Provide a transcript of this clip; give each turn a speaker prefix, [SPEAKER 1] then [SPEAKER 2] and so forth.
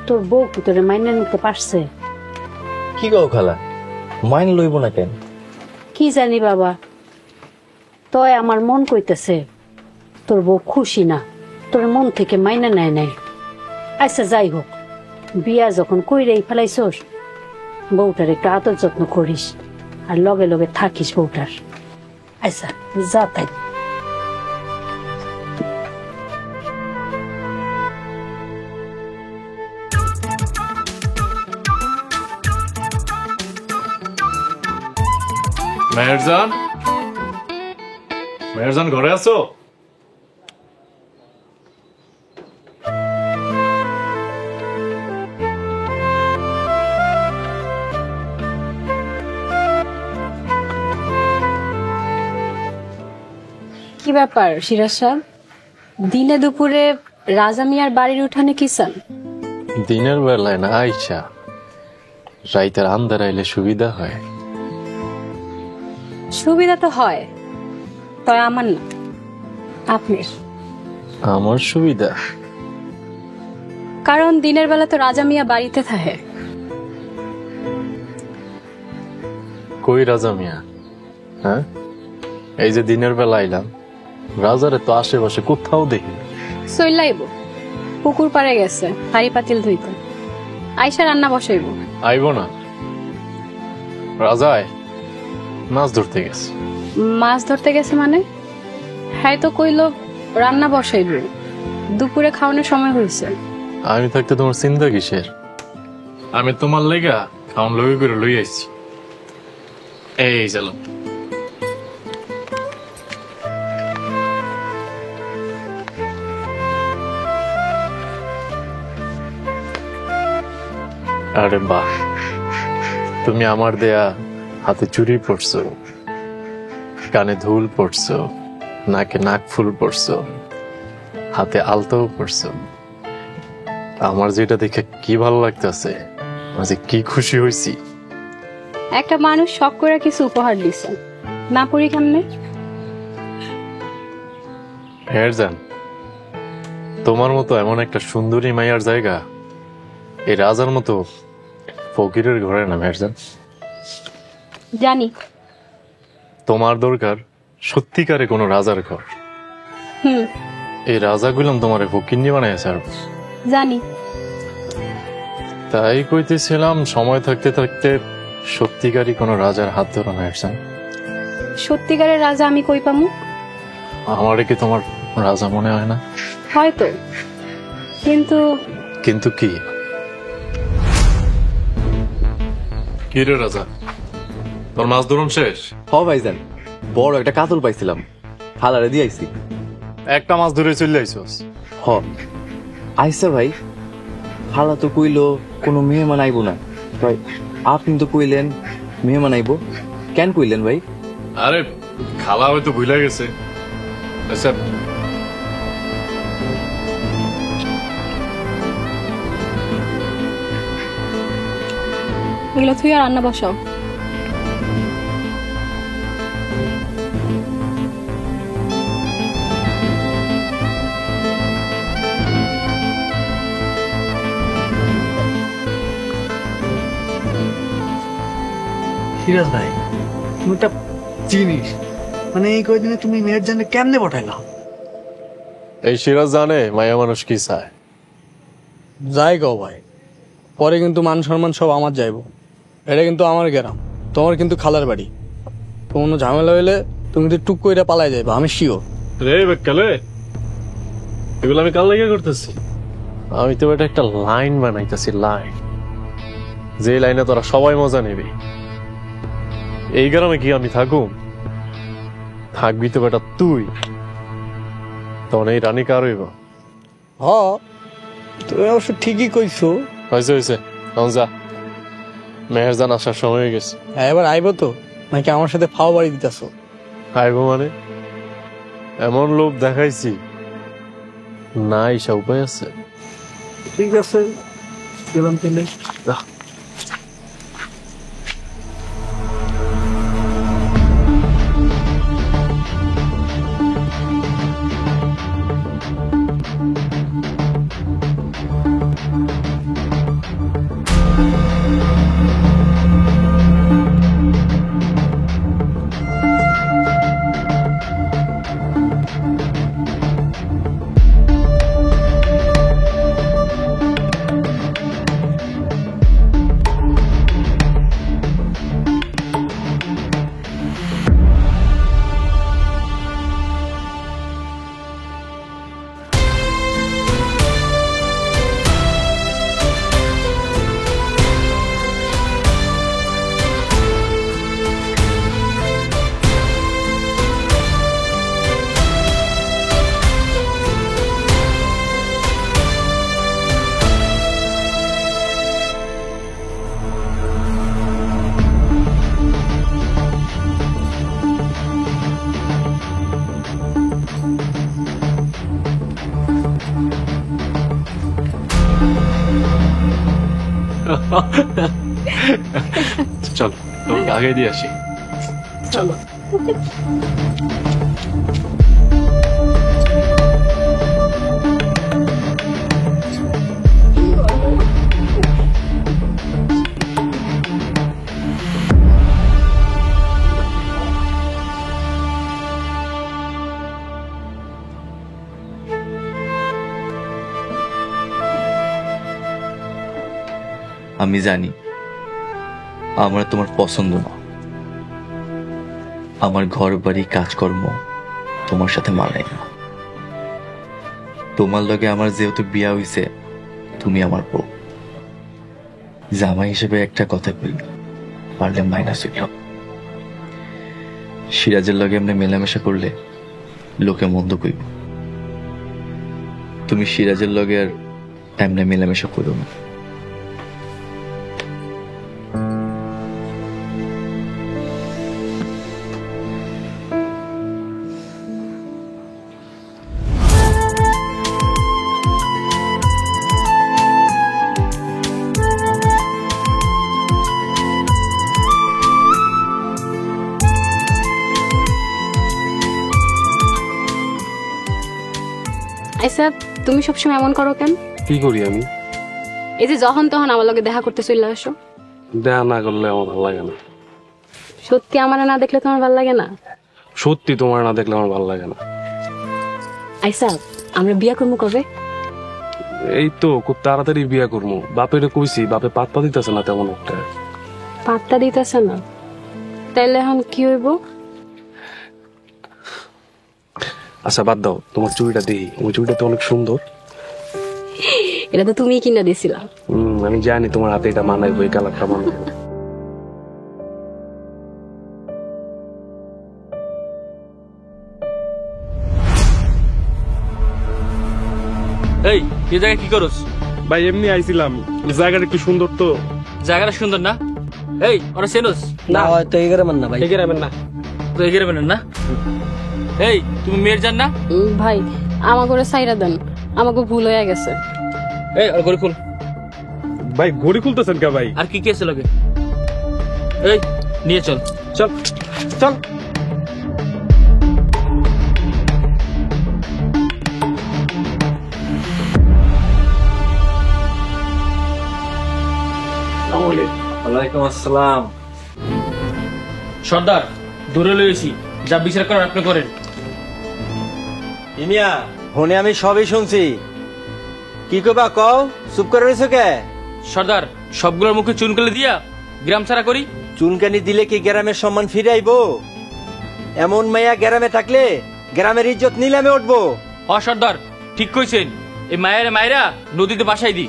[SPEAKER 1] তোর বউ কি তোরে মাইনে নিতে পারছে?
[SPEAKER 2] কি গো খালা, মাইন লইব না কেন?
[SPEAKER 1] কি জানি বাবা, তয় আমার মন কইতেছে তোর বউ খুশি না, তোর মন থেকে মাইনা নেয় নাই। আচ্ছা যাই হোক, বিয়া যখন কইরেই ফেলাইছস, বউটার একটু আদর যত্ন করিস আর লগে লগে থাকিস বউটার। আচ্ছা যা তাই।
[SPEAKER 3] মেহেরজান, মেহেরজান ঘরে আছো?
[SPEAKER 4] কি ব্যাপার সিরাজ সাহেব, দিনে দুপুরে রাজা মিয়ার বাড়ির উঠানে কি চান?
[SPEAKER 2] দিনের বেলায় না আইসা, রাইতের আন্ধার আইলে সুবিধা হয়।
[SPEAKER 4] সুবিধা তো হয়, তবে আমার না, আপনার।
[SPEAKER 2] আমার সুবিধা?
[SPEAKER 4] কারণ দিনের বেলা তো রাজা মিয়া বাড়িতে থাকে।
[SPEAKER 2] কই রাজা মিয়া? হ্যাঁ, এই যে দিনের বেলা আইলাম, রাজারে তো আশেপাশে কোথাও দেখি।
[SPEAKER 4] চইলাইব, পুকুর পাড়ে গেছে হাড়ি পাতিল ধুইতে, আইসা রান্না বসাইব।
[SPEAKER 2] আইব না, রাজায় মাছ ধরতে গেছে।
[SPEAKER 4] মাছ ধরতে গেছে মানে? হ্যাঁ তো কইলো রান্না বসাইব, দুপুরে খাওয়ানোর সময় হয়েছে।
[SPEAKER 2] আমি থাকতে তোমার চিন্তা কিসের?
[SPEAKER 3] আমি তোমার লেগা খাওন লগে করে লই আইছি। এই চলো।
[SPEAKER 2] আরে বাহ, তুমি আমার দেয়া হাতে চুড়ি পরছো, কানে ধুল পরছো, নাকে নাক ফুল পরছো, হাতে আলতাও পরছো। আমার যেটা দেখে কি ভালো লাগতেছে, যে কি খুশি হয়েছি।
[SPEAKER 4] একটা মানুষ শখ করে কিছু উপহার দিছে, না পড়ি কেমনে?
[SPEAKER 2] মেহেরজান, তোমার মতো এমন একটা সুন্দরী মাইয়ার জায়গা এই রাজার মতো ফকিরের ঘরে না মেহেরজান।
[SPEAKER 4] জানি।
[SPEAKER 2] তোমার দরকার সত্যিকারে কোনো রাজার ঘর।
[SPEAKER 4] হুম,
[SPEAKER 2] এই রাজা গুলাম তোমার ফকিন্নি বানাইছে। আর
[SPEAKER 4] জানি।
[SPEAKER 2] তাই কইতেছিলাম, সময় থাকতে থাকতে সত্যিকারই কোনো রাজার হাত ধরো মেহেরজান।
[SPEAKER 4] সত্যিকারের রাজা আমি কই পামু?
[SPEAKER 2] আমারে কি তোমার রাজা মনে হয় না?
[SPEAKER 4] হয়তো, কিন্তু
[SPEAKER 2] কিন্তু কি?
[SPEAKER 3] কি রে রাজা, তোর মাছ ধরুন শেষ?
[SPEAKER 5] হ ভাইজান, বড় একটা কাতল পাইছিলাম, হালারে দিয়ে আইছি।
[SPEAKER 3] একটা মাছ ধরে চলে আইছস?
[SPEAKER 5] হ আইসা ভাই, হালা তো কইলো কোনো মেহমান আইব না ভাই, আপনি তো কইলেন মেহমান আইব, কেন কইলেন ভাই?
[SPEAKER 3] আরে খালা হয়তো ভুলে গেছে। আচ্ছা
[SPEAKER 4] এগুলো তুই আর রান্না বসাও।
[SPEAKER 6] সিরাজ ভাই, তুমি একটা জিনিস, মানে এই কয়দিনে তুমি মেয়ের জন্য কেমনে পটাইলা?
[SPEAKER 2] এই সিরাজ জানে মায়া মানুষ কি চায়।
[SPEAKER 7] যাই গো ভাই, পরে কিন্তু মান সম্মান সব আমার যাইবো। এটা কিন্তু আমার গ্রাম, তোমার কিন্তু খালার বাড়ি। কোনো ঝামেলা হইলে তুমি কিন্তু টুক করে পালাই যাইবা, আমি শিওর।
[SPEAKER 3] রে বেকালে, এগুলো আমি কাল লেগে করতেছি।
[SPEAKER 2] আমি তো এটা একটা লাইন বানাইতেছি, লাইন, যে লাইনে তোরা সবাই মজা নেবে। এই গ্রামে কি আমি থাকুম? থাকবি তো বেটা তুই। তখন এই রানী কার হইব?
[SPEAKER 7] হ, তুমি অবশ্য ঠিকই কইছো।
[SPEAKER 2] হয়েছে হয়েছে, তখন যা, মেহেরজান আসার সময় হয়ে গেছে।
[SPEAKER 7] হ্যাঁ, এবার আইবো তো নাকি আমার সাথে ফাও বাড়ি দিতেছো?
[SPEAKER 2] আইব মানে? এমন লোভ দেখাইছি না, ঈশা উপায় আছে?
[SPEAKER 6] ঠিক আছে, গেলাম তাহলে।
[SPEAKER 3] চল তোকে আগে দিয়ে আসি।
[SPEAKER 1] চলো।
[SPEAKER 5] আমি জানি আমার তোমার পছন্দ না, আমার ঘর বাড়ি কাজকর্ম তোমার সাথে মানায় না। তোমার লগে আমার যেহেতু বিয়া হইছে, তুমি আমার বউ। জামাই হিসেবে একটা কথা কই, পারলে মাইনাস হইল। সিরাজের লগে এমনি মেলামেশা করলে লোকে মন্দ কইব। তুমি সিরাজের লগে আর এমনি মেলামেশা করো না।
[SPEAKER 4] আচ্ছা তুমি সবসময় এমন করো কেন?
[SPEAKER 8] কি করি আমি?
[SPEAKER 4] এই যে যখন তখন আমার লগে দেখা করতে চলে আসো।
[SPEAKER 8] দেখা না করলে আমার ভালো লাগে না।
[SPEAKER 4] সত্যি আমার না দেখলে তোমার ভালো লাগে না?
[SPEAKER 8] সত্যি তোমার না দেখলে আমার ভালো লাগে না।
[SPEAKER 4] আচ্ছা আমরা বিয়া করবো কবে?
[SPEAKER 8] এই তো খুব তাড়াতাড়ি বিয়া করবো। বাপেরে কইছি, বাপে পাত্তা দিতেছে না তেমন একটা।
[SPEAKER 4] পাত্তা দিতেছে না? তাইলে এখন কি হইব?
[SPEAKER 8] আচ্ছা বাদ দাও, তোমার চুড়িটা দেখি। ওই চুড়িটা তো অনেক সুন্দর।
[SPEAKER 4] এটা তো তুমি কিনা দিছিলা।
[SPEAKER 8] আমি জানি তোমার হাতে এটা মানাইবো, এই কালারটা মানাইবো।
[SPEAKER 9] এই এই জায়গায় কি করস?
[SPEAKER 8] ভাই এমনি আইছিলাম, জায়গাটা একটু সুন্দর তো।
[SPEAKER 9] জায়গাটা সুন্দর না? এই ওরা চেনস?
[SPEAKER 6] না হয়তো এগারো না ভাই,
[SPEAKER 8] এগেরাবেন না
[SPEAKER 9] তো এগিয়ে বেনেন না? এই তুমি মেয়ের জান না?
[SPEAKER 4] ভাই আমার করে সাইরা দেন, আমাকে ভুল হয়ে গেছে।
[SPEAKER 9] এই আর গড়ি খুল।
[SPEAKER 8] ভাই ঘড়ি খুলতেছেন কে ভাই?
[SPEAKER 9] আর কি কি আছে লগে? এই নিয়ে চল।
[SPEAKER 8] চল চল।
[SPEAKER 5] ওয়ালাইকুম আসসালাম।
[SPEAKER 9] সর্দার দূরে লইছি, যা বিচার করার আপনি করেন।
[SPEAKER 10] ইমিয়া ফোনে আমি সবই শুনছি, কি কবা কও? চুপ করে রয়েছো কে?
[SPEAKER 9] সর্দার সবগুলোর মুখে চুন করে দিয়া গ্রাম ছাড়া করি।
[SPEAKER 10] চুনকানি দিলে কি গ্রামের সম্মান ফিরে আইবো? এমন মাইয়া গ্রামে থাকলে গ্রামের ইজ্জত নিলামে উঠবো।
[SPEAKER 9] সর্দার ঠিক কইছেন, এই মায়েরা নদীতে বাসাই দি।